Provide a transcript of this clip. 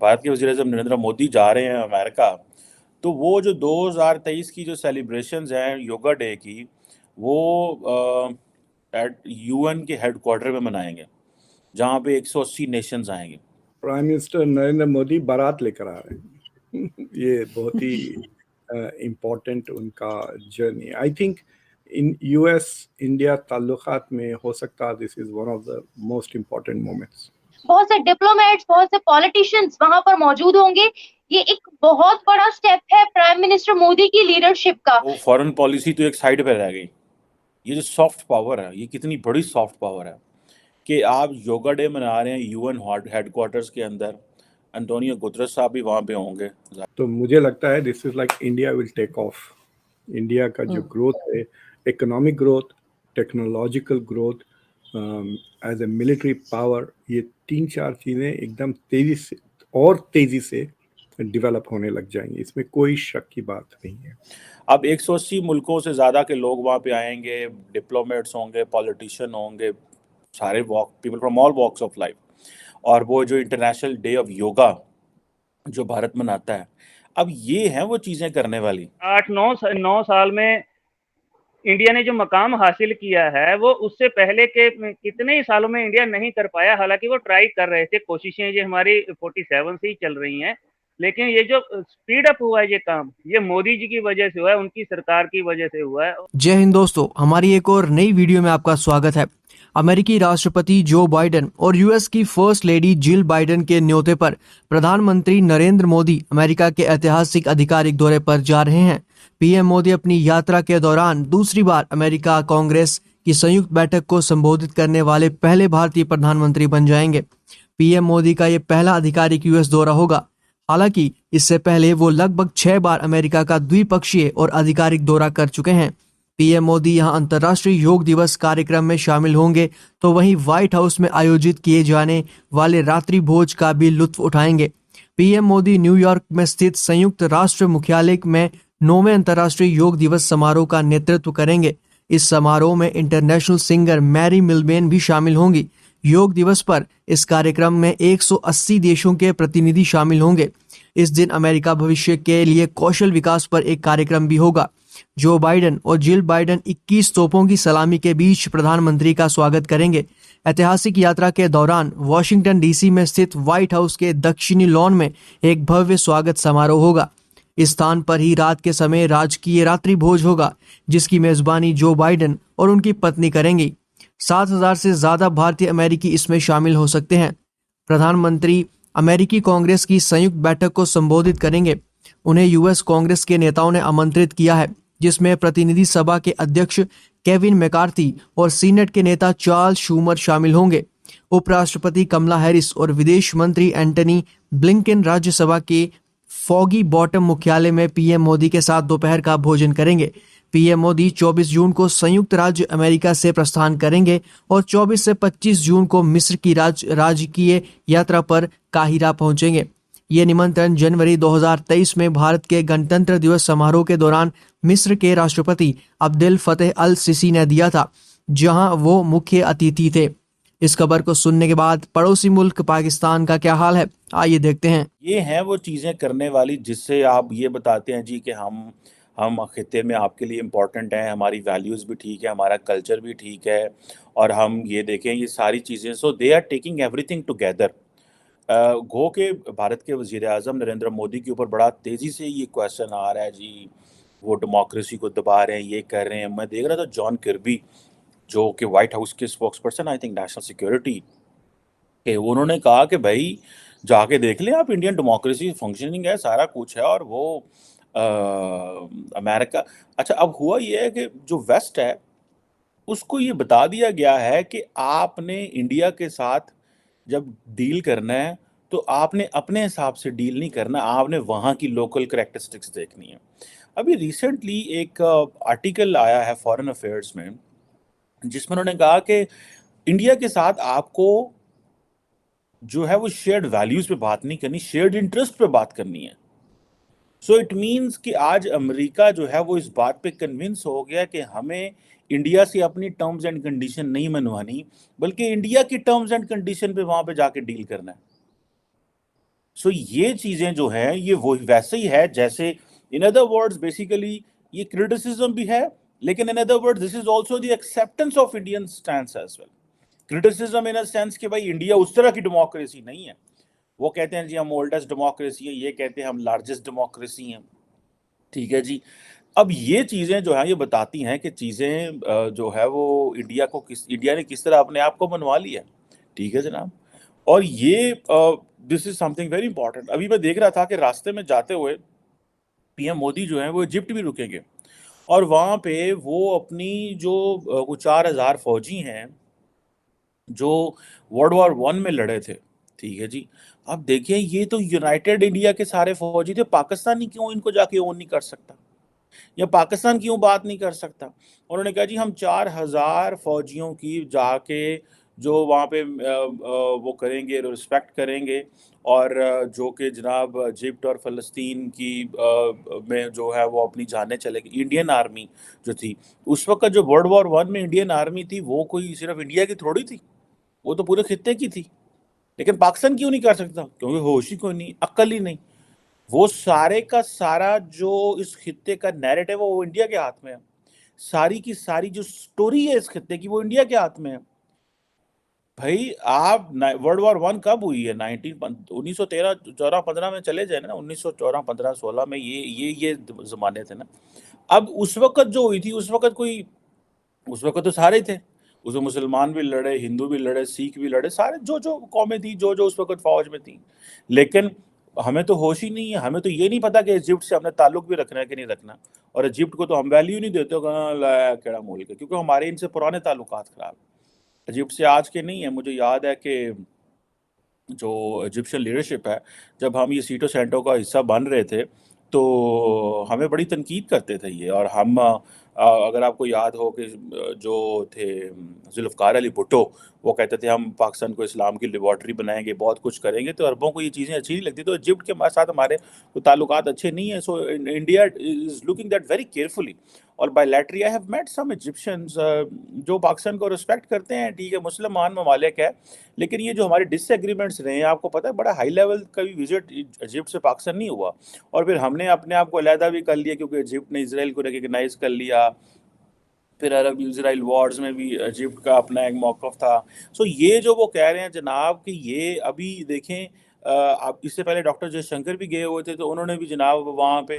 भारत के वज़ीर-ए-आज़म नरेंद्र मोदी जा रहे हैं अमेरिका, तो वो जो 2023 की जो सेलिब्रेशंस हैं योगा डे की, वो एट यूएन के हेडक्वार्टर में मनाएंगे, जहाँ पे 180 नेशंस आएंगे। प्राइम मिनिस्टर नरेंद्र मोदी बारात लेकर आ रहे हैं। ये बहुत ही इम्पोर्टेंट उनका journey. I think in US India ताल्लुकात में हो सकता है this is one of the most important moments. बहुत से डिप्लोमेट्स, बहुत से पॉलिटिशियंस वहां पर मौजूद होंगे। ये एक बहुत बड़ा स्टेप है प्राइम मिनिस्टर मोदी की लीडरशिप का। वो फॉरेन पॉलिसी तो एक साइड पे रह गई, ये जो सॉफ्ट पावर है, ये कितनी बड़ी सॉफ्ट पावर है कि आप योगा डे मना रहे हैं यूएन हेडक्वार्टर्स के अंदर, एंटोनियो गुतरस साहब भी वहाँ पे होंगे। तो मुझे लगता है this is like India will take off. India का जो ग्रोथ है, economic growth, technological growth, as a military power, ये 3-4 चीज़ें एकदम तेजी से डेवलप होने लग जाएंगी, इसमें कोई शक की बात नहीं है। अब 180 मुल्कों से ज़्यादा के लोग वहाँ पे आएंगे, डिप्लोमेट्स होंगे, पॉलिटिशियन होंगे, सारे people from all walks of life. और वो जो इंटरनेशनल डे ऑफ योगा जो भारत मनाता है, अब ये है वो चीज़ें करने वाली। 8-9 साल में इंडिया ने जो मकाम हासिल किया है वो उससे पहले के कितने ही सालों में इंडिया नहीं कर पाया। हालांकि वो ट्राई कर रहे थे, कोशिशें ये हमारी 47 से ही चल रही हैं, लेकिन ये जो स्पीड अप हुआ है ये काम, ये मोदी जी की वजह से हुआ है, उनकी सरकार की वजह से हुआ है। जय हिंद दोस्तों, हमारी एक और नई वीडियो में आपका स्वागत है। अमेरिकी राष्ट्रपति जो बाइडेन और यूएस की फर्स्ट लेडी जिल बाइडेन के न्योते पर प्रधानमंत्री नरेंद्र मोदी अमेरिका के ऐतिहासिक आधिकारिक दौरे पर जा रहे हैं। पीएम मोदी अपनी यात्रा के दौरान दूसरी बार अमेरिका कांग्रेस की संयुक्त बैठक को संबोधित करने वाले पहले भारतीय प्रधानमंत्री बन जाएंगे। पीएम मोदी का ये पहला आधिकारिक यूएस दौरा होगा। हालांकि इससे पहले वो लगभग 6 बार अमेरिका का द्विपक्षीय और आधिकारिक दौरा कर चुके हैं। पीएम मोदी यहां अंतर्राष्ट्रीय योग दिवस कार्यक्रम में शामिल होंगे, तो वहीं व्हाइट हाउस में आयोजित किए जाने वाले रात्रि भोज का भी लुत्फ उठाएंगे। पीएम मोदी न्यूयॉर्क में स्थित संयुक्त राष्ट्र मुख्यालय में 9वें अंतर्राष्ट्रीय योग दिवस समारोह का नेतृत्व करेंगे। इस समारोह में इंटरनेशनल सिंगर मैरी मिलबेन भी शामिल होंगी। योग दिवस पर इस कार्यक्रम में 180 देशों के प्रतिनिधि शामिल होंगे। इस दिन अमेरिका भविष्य के लिए कौशल विकास पर एक कार्यक्रम भी होगा। जो बाइडेन और जिल बाइडेन 21 तोपों की सलामी के बीच प्रधानमंत्री का स्वागत करेंगे। ऐतिहासिक यात्रा के दौरान वॉशिंगटन डीसी में स्थित व्हाइट हाउस के दक्षिणी लॉन में एक भव्य स्वागत समारोह होगा। इस स्थान पर ही रात के समय राजकीय रात्रि भोज होगा, जिसकी मेजबानी जो बाइडेन और उनकी पत्नी करेंगी। 7,000 से ज्यादा भारतीय अमेरिकी इसमें शामिल हो सकते हैं। प्रधानमंत्री अमेरिकी कांग्रेस की संयुक्त बैठक को संबोधित करेंगे। उन्हें यूएस कांग्रेस के नेताओं ने आमंत्रित किया है, जिसमें प्रतिनिधि सभा के अध्यक्ष केविन मैकार्थी और सीनेट के नेता चार्ल्स शूमर शामिल होंगे। उपराष्ट्रपति कमला हैरिस और विदेश मंत्री एंटनी ब्लिंकन राज्यसभा के फॉगी बॉटम मुख्यालय में पीएम मोदी के साथ दोपहर का भोजन करेंगे। पीएम मोदी 24 जून को संयुक्त राज्य अमेरिका से प्रस्थान करेंगे और 24 से 25 जून को मिस्र की राजकीय यात्रा पर काहिरा पहुंचेंगे। ये निमंत्रण जनवरी 2023 में भारत के गणतंत्र दिवस समारोह के दौरान मिस्र के राष्ट्रपति अब्देल फतेह अल सिसी ने दिया था, जहां वो मुख्य अतिथि थे। इस खबर को सुनने के बाद पड़ोसी मुल्क पाकिस्तान का क्या हाल है, आइए देखते हैं। ये हैं वो चीज़ें करने वाली जिससे आप ये बताते हैं जी कि हम खित्ते में आपके लिए इम्पोर्टेंट हैं, हमारी वैल्यूज़ भी ठीक है, हमारा कल्चर भी ठीक है, और हम ये देखें ये सारी चीज़ें। So they are taking everything together. गो के भारत के वज़ीर-ए-आज़म नरेंद्र मोदी के ऊपर बड़ा तेज़ी से ये क्वेश्चन आ रहा है जी, वो डेमोक्रेसी को दबा रहे हैं, ये कर रहे हैं। मैं देख रहा था जॉन किर्बी जो कि व्हाइट हाउस के spokesperson, I think national security के, उन्होंने कहा कि भाई जाके देख लें आप, इंडियन डेमोक्रेसी फंक्शनिंग है, सारा कुछ है, और वो अमेरिका। अच्छा, अब हुआ ये है कि जो वेस्ट है उसको ये बता दिया गया है कि आपने इंडिया के साथ जब डील करना है तो आपने अपने हिसाब से डील नहीं करना, आपने वहाँ की लोकल करैक्टरिस्टिक्स देखनी है। अभी रिसेंटली एक आर्टिकल आया है फॉरेन अफेयर्स में, जिसमें उन्होंने कहा कि इंडिया के साथ आपको जो है वो शेयर्ड वैल्यूज पे बात नहीं करनी, शेयर्ड इंटरेस्ट पे बात करनी है। सो इट मीन्स कि आज अमेरिका जो है वो इस बात पे कन्विंस हो गया कि हमें इंडिया से अपनी टर्म्स एंड कंडीशन नहीं मनवानी, बल्कि इंडिया की टर्म्स एंड कंडीशन पे वहां पे जाके डील करना है। सो ये चीजें जो हैं ये वो वैसे ही है जैसे, इन अदर वर्ड्स बेसिकली ये क्रिटिसिज्म भी है, लेकिन in other words this is also the acceptance of Indian stance as well. Criticism in a sense कि भाई इंडिया उस तरह की डेमोक्रेसी नहीं है, वो कहते हैं जी हम ओल्डेस्ट डेमोक्रेसी है, ये कहते हैं हम लार्जेस्ट डेमोक्रेसी हैं, ठीक है जी। अब ये चीजें जो है ये बताती हैं कि चीजें जो है वो इंडिया ने किस तरह अपने आप को बनवा लिया है, ठीक है जनाब। और ये this is something very important. अभी मैं देख रहा था कि रास्ते में जाते हुए पीएम मोदी जो है वो इजिप्ट भी रुकेंगे, और वहां पे वो अपनी जो 4,000 फौजी हैं जो वर्ल्ड वॉर 1 में लड़े थे, ठीक है जी। अब देखिए ये तो यूनाइटेड इंडिया के सारे फौजी थे, पाकिस्तानी क्यों इनको जाके ओन नहीं कर सकता, या पाकिस्तान क्यों बात नहीं कर सकता। उन्होंने कहा जी हम 4,000 फौजियों की जाके जो वहाँ पे वो करेंगे, रिस्पेक्ट करेंगे, और जो कि जनाब इजिप्ट और फ़लस्तीन की में जो है वो अपनी जानें चलेगी। इंडियन आर्मी जो थी उस वक्त, जो वर्ल्ड वॉर 1 में इंडियन आर्मी थी, वो कोई सिर्फ इंडिया की थोड़ी थी, वो तो पूरे खित्ते की थी। लेकिन पाकिस्तान क्यों नहीं कर सकता? क्योंकि होश ही कोई नहीं, अक्ल ही नहीं। वो सारे का सारा जो इस खित्ते का नैरेटिव है वो इंडिया के हाथ में है, सारी की सारी जो स्टोरी है इस खित्ते की वो इंडिया के हाथ में है। भाई आप वर्ल्ड वॉर 1 कब हुई है? 1913 14 15 में चले जाए ना, 1914 15 16 में ये जमाने थे ना। अब उस वक्त जो हुई थी उस वक्त तो सारे थे, उसमें मुसलमान भी लड़े, हिंदू भी लड़े, सिख भी लड़े, सारे जो कौमें थी जो उस वक्त फौज में थी। लेकिन हमें तो होश ही नहीं है, हमें तो ये नहीं पता कि इजिप्ट से हमने ताल्लुक भी रखना है कि नहीं रखना, और इजिप्ट को तो हम वैल्यू नहीं देते केड़ा मुल्क है, क्योंकि हमारे इनसे पुराने ताल्लुकात खराब। इजिप्ट से आज के नहीं है। मुझे याद है कि जो इजिप्शियन लीडरशिप है, जब हम ये सीटो सेंटो का हिस्सा बन रहे थे तो हमें बड़ी तनकीद करते थे ये, और हम अगर आपको याद हो कि जो थे जुल्फ़िकार अली भुट्टो, वो कहते थे हम पाकिस्तान को इस्लाम की लेबॉर्ट्री बनाएंगे, बहुत कुछ करेंगे। तो अरबों को ये चीज़ें अच्छी नहीं लगती, तो इजिप्ट के साथ हमारे तो ताल्लुकात अच्छे नहीं है। So India is looking that very carefully. और bilaterally I have met some Egyptians जो पाकिस्तान को रिस्पेक्ट करते हैं, ठीक है, मुसलमान ममालिक है, लेकिन ये जो हमारे डिसएग्रीमेंट्स रहे हैं, आपको पता है बड़ा हाई लेवल का भी विजिट इजिप्ट से पाकिस्तान नहीं हुआ, और फिर हमने अपने आप को अलहदा भी कर लिया क्योंकि इजिप्ट ने इसराइल को रिकग्नाइज कर लिया। फिर अरब इसराइल वॉर्स में भी इजिप्ट का अपना एक मौक़िफ़ था। सो ये जो वो कह रहे हैं जनाब कि ये अभी देखें, आप इससे पहले डॉक्टर जयशंकर भी गए हुए थे, तो उन्होंने भी जनाब वहाँ पे